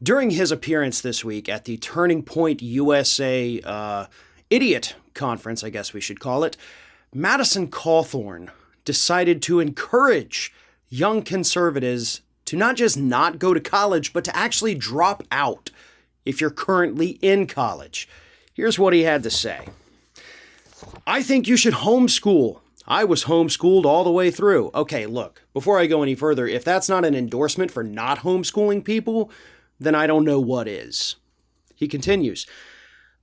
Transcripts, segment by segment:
During his appearance this week at the Turning Point USA Idiot Conference, I guess we should call it, Madison Cawthorn decided to encourage young conservatives to not just not go to college, but to actually drop out if you're currently in college. Here's what he had to say. I think you should homeschool. I was homeschooled all the way through. Okay, look, before I go any further, if that's not an endorsement for not homeschooling people, then I don't know what is. He continues,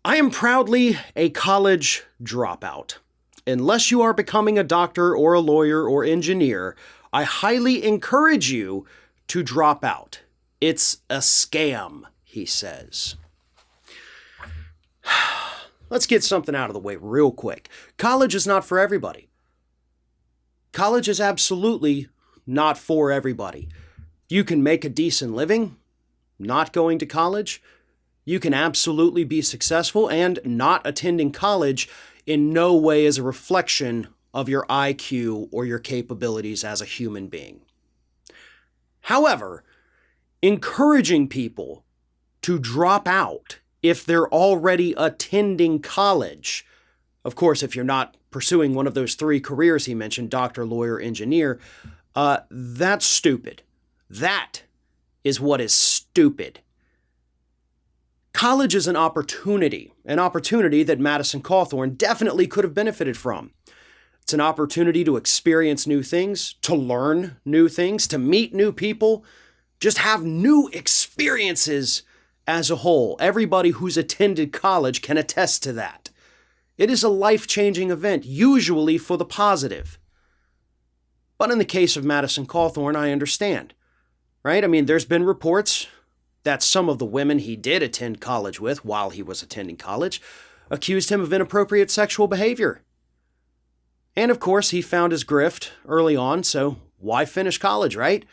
I am proudly a college dropout. Unless you are becoming a doctor or a lawyer or engineer, I highly encourage you to drop out. It's a scam, he says. Let's get something out of the way real quick. College is not for everybody. College is absolutely not for everybody. You can make a decent living not going to college. You can absolutely be successful, and not attending college in no way is a reflection of your IQ or your capabilities as a human being. However, encouraging people to drop out if they're already attending college, of course, if you're not pursuing one of those three careers he mentioned, doctor, lawyer, engineer, that's stupid. That is what is stupid. College is an opportunity that Madison Cawthorn definitely could have benefited from. It's an opportunity to experience new things, to learn new things, to meet new people, just have new experiences as a whole. Everybody who's attended college can attest to that. It is a life-changing event, usually for the positive. But in the case of Madison Cawthorn, I understand, right? I mean, there's been reports that some of the women he did attend college with while he was attending college accused him of inappropriate sexual behavior. And of course, he found his grift early on, so why finish college, right?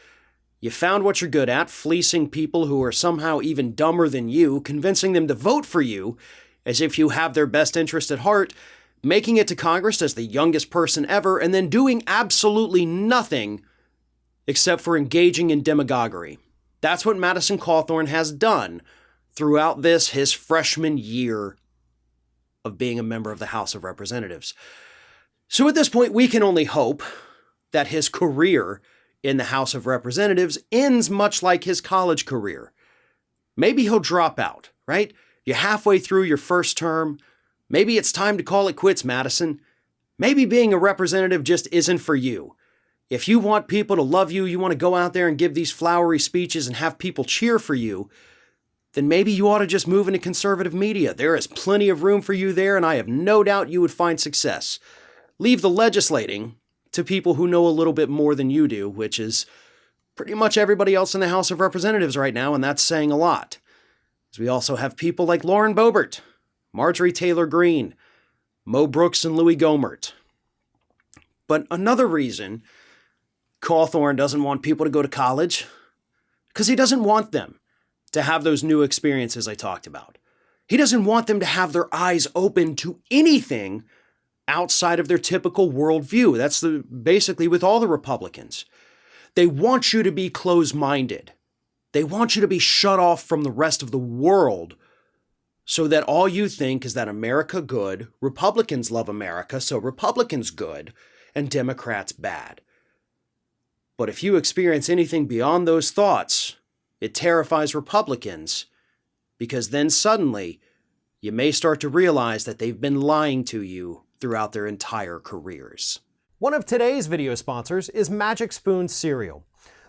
You found what you're good at, fleecing people who are somehow even dumber than you, convincing them to vote for you as if you have their best interest at heart, making it to Congress as the youngest person ever, and then doing absolutely nothing except for engaging in demagoguery. That's what Madison Cawthorn has done throughout his freshman year of being a member of the House of Representatives. So at this point, we can only hope that his career in the House of Representatives ends much like his college career. Maybe he'll drop out, right? You're halfway through your first term. Maybe it's time to call it quits, Madison. Maybe being a representative just isn't for you. If you want people to love you, you want to go out there and give these flowery speeches and have people cheer for you, then maybe you ought to just move into conservative media. There is plenty of room for you there, and I have no doubt you would find success. Leave the legislating to people who know a little bit more than you do, which is pretty much everybody else in the House of Representatives right now, and that's saying a lot. Because we also have people like Lauren Boebert, Marjorie Taylor Greene, Mo Brooks, and Louis Gohmert. But another reason Cawthorn doesn't want people to go to college, because he doesn't want them to have those new experiences I talked about. He doesn't want them to have their eyes open to anything outside of their typical worldview. That's basically with all the Republicans. They want you to be closed-minded. They want you to be shut off from the rest of the world so that all you think is that America good, Republicans love America, so Republicans good, and Democrats bad. But if you experience anything beyond those thoughts, it terrifies Republicans, because then suddenly you may start to realize that they've been lying to you throughout their entire careers. One of today's video sponsors is Magic Spoon cereal.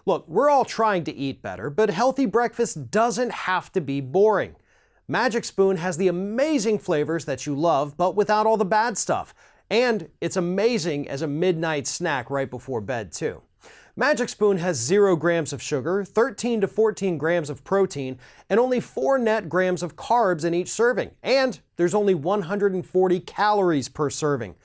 Look, we're all trying to eat better, but healthy breakfast doesn't have to be boring. Magic Spoon has the amazing flavors that you love, but without all the bad stuff. And it's amazing as a midnight snack right before bed, too. Magic Spoon has 0 grams of sugar, 13 to 14 grams of protein, and only 4 net grams of carbs in each serving. And there's only 140 calories per serving.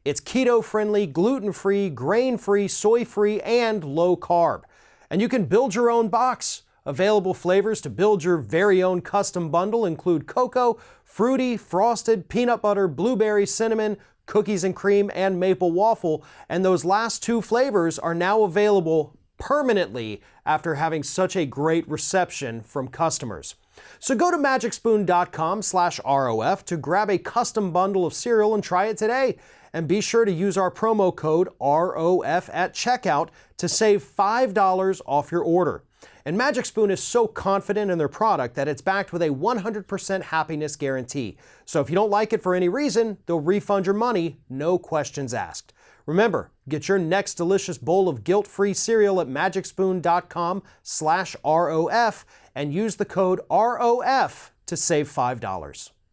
It's keto-friendly, gluten-free, grain-free, soy-free, and low-carb. And you can build your own box. Available flavors to build your very own custom bundle include cocoa, fruity, frosted, peanut butter, blueberry, cinnamon, cookies and cream, and maple waffle. And those last 2 flavors are now available permanently after having such a great reception from customers. So go to magicspoon.com/ROF to grab a custom bundle of cereal and try it today. And be sure to use our promo code ROF at checkout to save $5 off your order. And Magic Spoon is so confident in their product that it's backed with a 100% happiness guarantee. So if you don't like it for any reason, they'll refund your money, no questions asked. Remember, get your next delicious bowl of guilt-free cereal at magicspoon.com/ROF and use the code ROF to save $5.